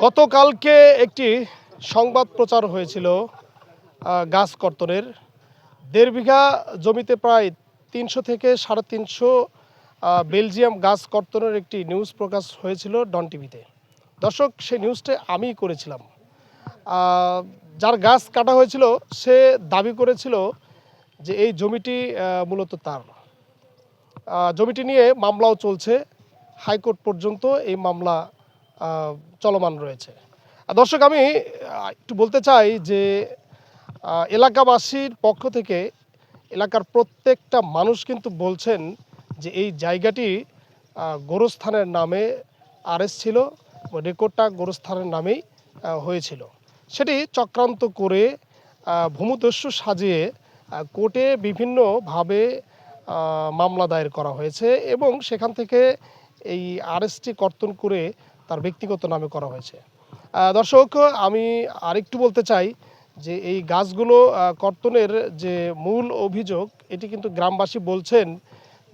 গতকালকে একটি সংবাদ প্রচার হয়েছিল গাছ কর্তনের ১.৫ বিঘা জমিতে প্রায় ৩০০ থেকে ৩৫০ বেলজিয়াম গাছ কর্তনের একটি নিউজ প্রকাশ হয়েছিল ডন টিভিতে। দর্শক, সেই নিউজটা আমিই করেছিলাম। যার গাছ কাটা হয়েছিল সে দাবি করেছিল যে এই জমিটি মূলত তার। জমিটি নিয়ে মামলাও চলছে, হাইকোর্ট পর্যন্ত এই মামলা চলমান রয়েছে। দর্শক, আমি একটু বলতে চাই যে এলাকাবাসীর পক্ষ থেকে এলাকার প্রত্যেকটা মানুষ কিন্তু বলছেন যে এই জায়গাটি গোরস্থানের নামে আরএস ছিল, রেকর্ডটা গোরস্থানের নামেই হয়েছিল। সেটি চক্রান্ত করে ভূমিদস্যু সাজিয়ে কোর্টে বিভিন্নভাবে মামলা দায়ের করা হয়েছে এবং সেখান থেকে এই আরএসটি কর্তন করে তার ব্যক্তিগত নামে করা হয়েছে। দর্শক, আমি আরেকটু বলতে চাই যে এই গাছগুলো কর্তনের যে মূল অভিযোগ, এটি কিন্তু গ্রামবাসী বলছেন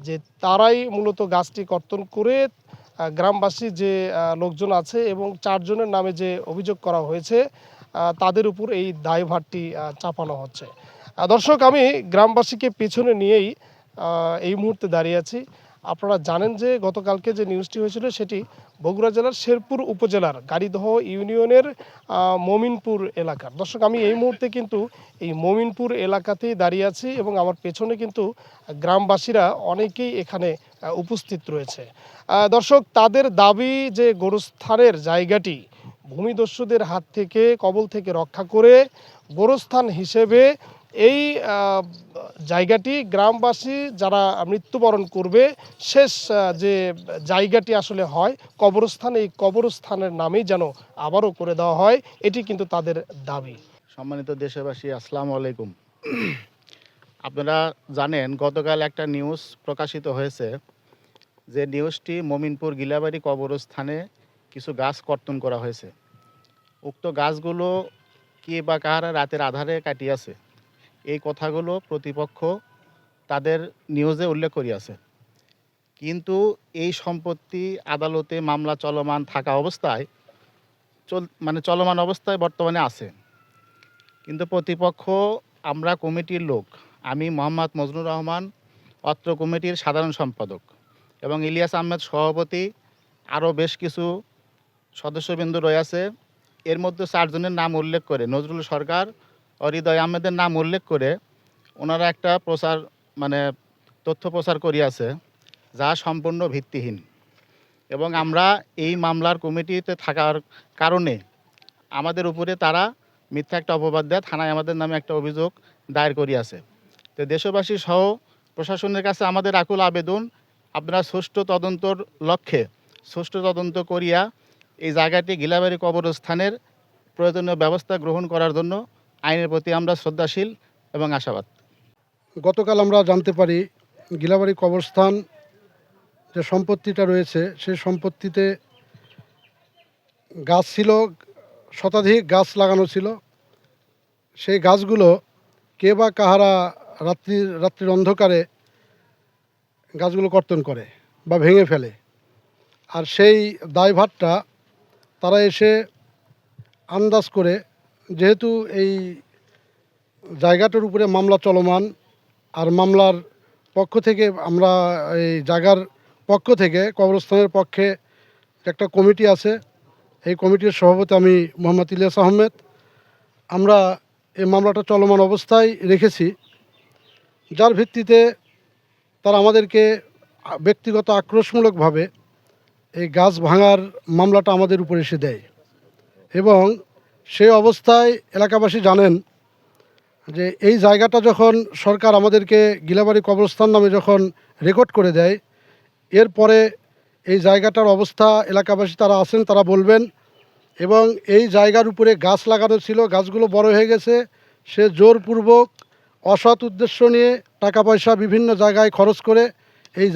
যে তারাই মূলত গাছটি কর্তন করে গ্রামবাসী যে লোকজন আছে এবং 4 জনের নামে যে অভিযোগ করা হয়েছে তাদের উপর এই দায়ভারটি চাপানো হচ্ছে। দর্শক, আমি গ্রামবাসীকে পেছনে নিয়েই এই মুহূর্তে দাঁড়িয়ে আছি। আপনারা জানেন যে গতকালকে যে নিউজটি হয়েছিল সেটি বগুড়া জেলার শেরপুর উপজেলার গাড়িদহ ইউনিয়নের মমিনপুর এলাকার। দর্শক, আমি এই মুহূর্তে কিন্তু এই মমিনপুর এলাকাতেই দাঁড়িয়ে আছি এবং আমার পেছনে কিন্তু গ্রামবাসীরা অনেকেই এখানে উপস্থিত রয়েছে। দর্শক, তাদের দাবি যে গোরস্থানের জায়গাটি ভূমিদস্যুদের হাত থেকে, কবল থেকে রক্ষা করে গোরস্থান হিসেবে এই জায়গাটি গ্রামবাসী যারা মৃত্যুবরণ করবে শেষ যে জায়গাটি আসলে হয় কবরস্থান, এই কবরস্থানের নামেই যেন আবারও করে দেওয়া হয়, এটি কিন্তু তাদের দাবি। সম্মানিত দেশবাসী, আসসালামু আলাইকুম। আপনারা জানেন গতকাল একটা নিউজ প্রকাশিত হয়েছে, যে নিউজটি মমিনপুর গিলাবাড়ি কবরস্থানে কিছু গাছ কর্তন করা হয়েছে। উক্ত গাছগুলো কে বা কাহারা রাতের আধারে কাটিয়াছে, এই কথাগুলো প্রতিপক্ষ তাদের নিউজে উল্লেখ করিয়াছে। কিন্তু এই সম্পত্তি আদালতে মামলা চলমান থাকা অবস্থায় চলমান অবস্থায় বর্তমানে আছে। কিন্তু প্রতিপক্ষ, আমরা কমিটির লোক, আমি মোহাম্মদ মজনুর রহমান অত্র কমিটির সাধারণ সম্পাদক এবং ইলিয়াস আহমেদ সভাপতি, আরও বেশ কিছু সদস্যবৃন্দ রয়েছে। এর মধ্যে 4 জনের নাম উল্লেখ করে, নজরুল সরকার ও হৃদয় আহমেদের নাম উল্লেখ করে ওনারা একটা তথ্য প্রচার করিয়াছে, যা সম্পূর্ণ ভিত্তিহীন। এবং আমরা এই মামলার কমিটিতে থাকার কারণে আমাদের উপরে তারা মিথ্যা একটা অপবাদ দেয়, থানায় আমাদের নামে একটা অভিযোগ দায়ের করিয়াছে। তো দেশবাসী সহ প্রশাসনের কাছে আমাদের আকুল আবেদন, আপনারা সুষ্ঠু তদন্তর লক্ষ্যে সুষ্ঠু তদন্ত করিয়া এই জায়গাটি গিলাবাড়ি কবরস্থানের প্রয়োজনীয় ব্যবস্থা গ্রহণ করার জন্য আইনের প্রতি আমরা শ্রদ্ধাশীল এবং আশাবাদ। গতকাল আমরা জানতে পারি গিলাবাড়ি কবরস্থান যে সম্পত্তিটা রয়েছে, সেই সম্পত্তিতে গাছ ছিল, শতাধিক গাছ লাগানো ছিল। সেই গাছগুলো কে বা কাহারা রাত্রির অন্ধকারে গাছগুলো কর্তন করে বা ভেঙে ফেলে, আর সেই দায়ভারটা তারা এসে আন্দাজ করে, যেহেতু এই জায়গাটার উপরে মামলা চলমান, আর মামলার পক্ষ থেকে আমরা এই জায়গার পক্ষ থেকে কবরস্থানের পক্ষে একটা কমিটি আছে, এই কমিটির সভাপতি আমি মোহাম্মদ ইলিয়াস আহমেদ। আমরা এই মামলাটা চলমান অবস্থায় রেখেছি, যার ভিত্তিতে তারা আমাদেরকে ব্যক্তিগত আক্রোশমূলকভাবে এই গাছ ভাঙার মামলাটা আমাদের উপর এসে দেয়। এবং সেই অবস্থায় এলাকাবাসী জানেন যে এই জায়গাটা যখন সরকার আমাদেরকে গিলাবাড়ি কবরস্থান নামে যখন রেকর্ড করে দেয়, এরপরে এই জায়গাটার অবস্থা এলাকাবাসী তারা আছেন তারা বলবেন। এবং এই জায়গার উপরে গাছ লাগানো ছিল, গাছগুলো বড় হয়ে গেছে, সে জোরপূর্বক অসৎ উদ্দেশ্য নিয়ে টাকা পয়সা বিভিন্ন জায়গায় খরচ করে এই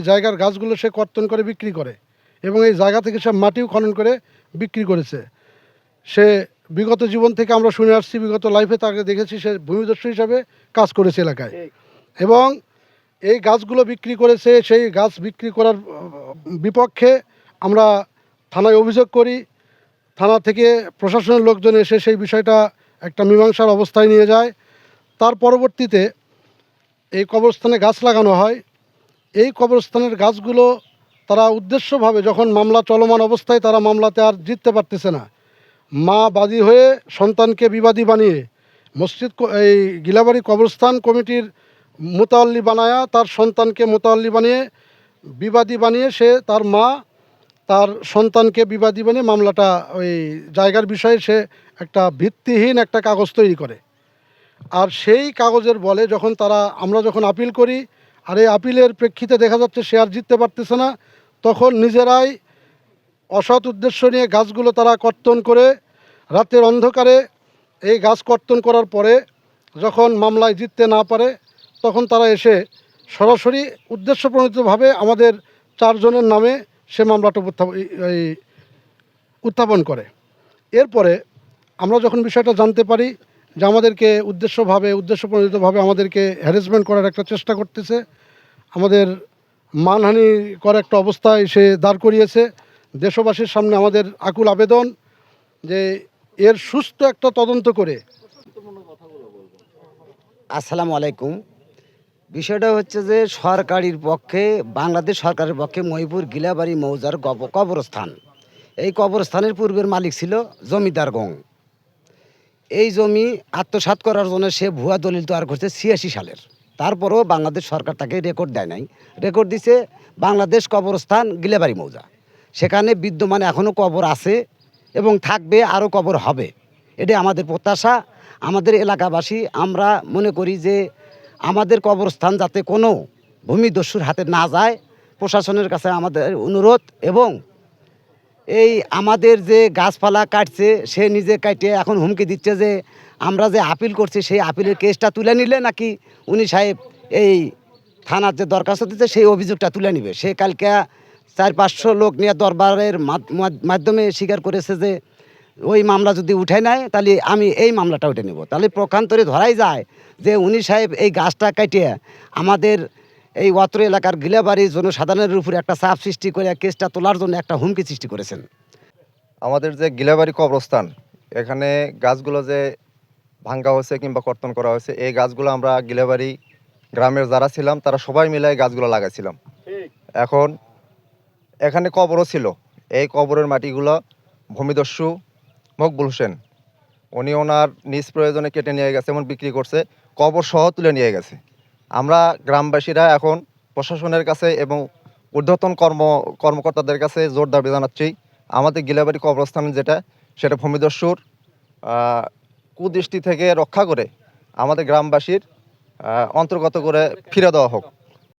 জায়গার গাছগুলো সে কর্তন করে বিক্রি করে, এবং এই জায়গা থেকে সে মাটিও খনন করে বিক্রি করেছে। সে বিগত জীবন থেকে আমরা শুনে আসছি, বিগত লাইফে তাকে দেখেছি সে ভূমিদস্যু হিসাবে কাজ করেছে এলাকায়, এবং এই গাছগুলো বিক্রি করেছে। সেই গাছ বিক্রি করার বিপক্ষে আমরা থানায় অভিযোগ করি, থানা থেকে প্রশাসনের লোকজন এসে সেই বিষয়টা একটা মীমাংসার অবস্থায় নিয়ে যায়। তার পরবর্তীতে এই কবরস্থানে গাছ লাগানো হয়। এই কবরস্থানের গাছগুলো তারা উদ্দেশ্যভাবে, যখন মামলা চলমান অবস্থায় তারা মামলাতে আর জিততে পারতেছে না, মা বাদী হয়ে সন্তানকে বিবাদী বানিয়ে এই গিলাবাড়ি কবরস্থান কমিটির মোতাল্লি বানায়া তার সন্তানকে মোতাল্লি বানিয়ে বিবাদী বানিয়ে সে তার মা তার সন্তানকে বিবাদী বানিয়ে মামলাটা ওই জায়গার বিষয়ে সে একটা ভিত্তিহীন একটা কাগজ তৈরি করে। আর সেই কাগজের বলে আমরা যখন আপিল করি, আর এই আপিলের প্রেক্ষিতে দেখা যাচ্ছে সে আর জিততে পারতেছে না, তখন নিজেরাই অসৎ উদ্দেশ্য নিয়ে গাছগুলো তারা কর্তন করে রাতের অন্ধকারে এই গাছ কর্তন করার পরে যখন মামলায় জিততে না পারে, তখন তারা এসে সরাসরি উদ্দেশ্যপ্রণোদিতভাবে আমাদের 4 জনের নামে সে মামলাটা উত্থাপন করে। এরপরে আমরা যখন বিষয়টা জানতে পারি যে আমাদেরকে উদ্দেশ্যপ্রণোদিতভাবে আমাদেরকে হ্যারাসমেন্ট করার একটা চেষ্টা করতেছে, আমাদের মানহানি করার একটা অবস্থায় সে দাঁড় করিয়েছে, দেশবাসীর সামনে আমাদের আকুল আবেদন যে এর সুষ্ঠু একটা তদন্ত করে। আসসালামু আলাইকুম। বিষয়টা হচ্ছে যে বাংলাদেশ সরকারের পক্ষে মহিপুর গিলাবাড়ি মৌজার কবরস্থান, এই কবরস্থানের পূর্বের মালিক ছিল জমিদার গং। এই জমি আত্মসাৎ করার জন্য সে ভুয়া দলিল তৈরি করছে 86 সালের। তারপরেও বাংলাদেশ সরকার তাকে রেকর্ড দেয় নাই, রেকর্ড দিছে বাংলাদেশ কবরস্থান গিলাবাড়ি মৌজা। সেখানে বিদ্যমান এখনও কবর আছে এবং থাকবে, আরও কবর হবে। এটাই আমাদের প্রত্যাশা। আমাদের এলাকাবাসী আমরা মনে করি যে আমাদের কবরস্থান যাতে কোনো ভূমিদস্যুর হাতে না যায়, প্রশাসনের কাছে আমাদের অনুরোধ। এবং এই আমাদের যে গাছপালা কাটছে সে নিজে কাটে এখন হুমকি দিচ্ছে যে আমরা যে আপিল করছি সেই আপিলের কেসটা তুলে নিলে নাকি উনি সাহেব এই থানার যে দরখাস্ত দিচ্ছে সেই অভিযোগটা তুলে নিবে। সে কালকে 400-500 লোক নিয়ে দরবারের মাধ্যমে স্বীকার করেছে যে ওই মামলা যদি উঠে নেয় তাহলে আমি এই মামলাটা উঠে নেব। তাহলে প্রকান্তরে ধরাই যায় যে উনি সাহেব এই গাছটা কাটিয়ে আমাদের এই অত্র এলাকার গিলাবাড়ির জনসাধারণের উপরে একটা চাপ সৃষ্টি করে কেসটা তোলার জন্য একটা হুমকি সৃষ্টি করেছেন। আমাদের যে গিলাবাড়ি কবরস্থান, এখানে গাছগুলো যে ভাঙ্গা হয়েছে কিংবা কর্তন করা হয়েছে, এই গাছগুলো আমরা গিলাবাড়ি গ্রামের যারা ছিলাম তারা সবাই মিলে এই গাছগুলো লাগাইছিলাম। এখন এখানে কবরও ছিল, এই কবরের মাটিগুলো ভূমিদস্যু মকবুল হোসেন উনি ওনার নিজ প্রয়োজনে কেটে নিয়ে গেছে এবং বিক্রি করছে, কবর সহ তুলে নিয়ে গেছে। আমরা গ্রামবাসীরা এখন প্রশাসনের কাছে এবং ঊর্ধ্বতন কর্মকর্তাদের কাছে জোর দাবি জানাচ্ছি, আমাদের গিলাবাড়ি কবরস্থান সেটা ভূমিদস্যুর কুদৃষ্টি থেকে রক্ষা করে আমাদের গ্রামবাসীর অন্তর্গত করে ফিরে দেওয়া হোক।